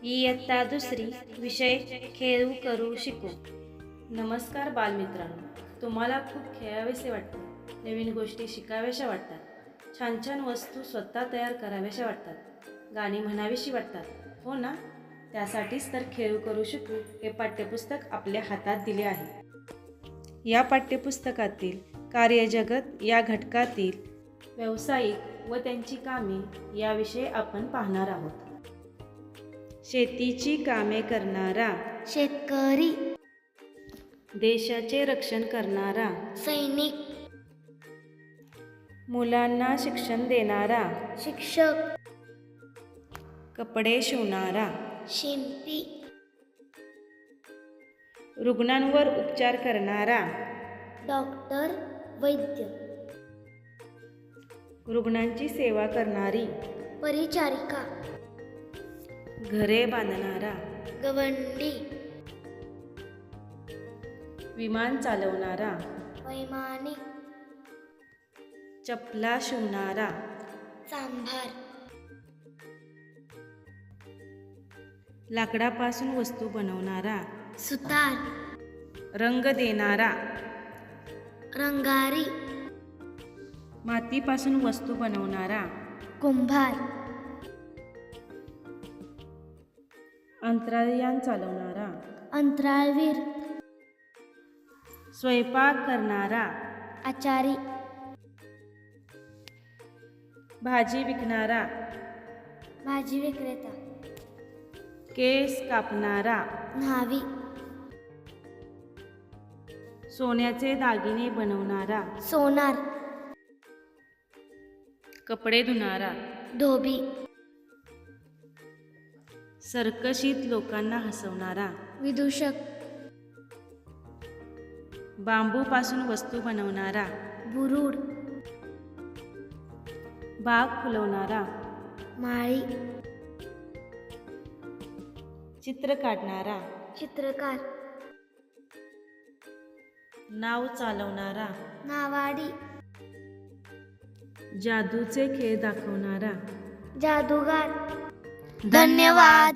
इयत्ता दुसरी विषय खेळू करू शिकू. नमस्कार बालमित्रांनो, तुम्हाला खूप खेळावेसे वाटते, नवीन गोष्टी शिकाव्याशा वाटतात, छान छान वस्तू स्वतः तयार कराव्याशा वाटतात, गाणी म्हणावीशी वाटतात, हो ना? त्यासाठीच तर खेळू करू शिकू हे पाठ्यपुस्तक आपल्या हातात दिले आहे. या पाठ्यपुस्तकातील कार्यजगत या घटकातील व्यावसायिक व त्यांची कामे याविषयी आपण पाहणार आहोत. शेतीची कामे करणारा शेतकरी, देशाचे रक्षण करणारा सैनिक, मुलांना शिक्षण देणारा शिक्षक, कपडे शिवणारा शिंपी, रुग्णांवर उपचार करणारा डॉक्टर, वैद्य, रुग्णांची सेवा करणारी परिचारिका, घरे बांधणारा गवंडी, विमान चालवणारा वैमानिक, चपला शिवणारा सांभार, लाकडापासून वस्तू बनवणारा सुतार, रंग देणारा रंगारी, मातीपासून वस्तू बनवणारा कुंभार, अंतराळयान चालवणारा अंतराळवीर, स्वयंपाक करणारा आचारी, भाजी विकणारा भाजी विक्रेता, केस कापणारा न्हावी, सोन्याचे दागिने बनवणारा सोनार, कपडे धुणारा धोबी, सर्कशीत लोकांना हसवणारा विदूषक, बांबूपासून वस्तू बनवणारा बुरुड, बाग फुलवणारा माळी, चित्र काढणारा चित्रकार, नाव चालवणारा नावाडी, जादूचे खेळ दाखवणारा जादूगार. धन्यवाद.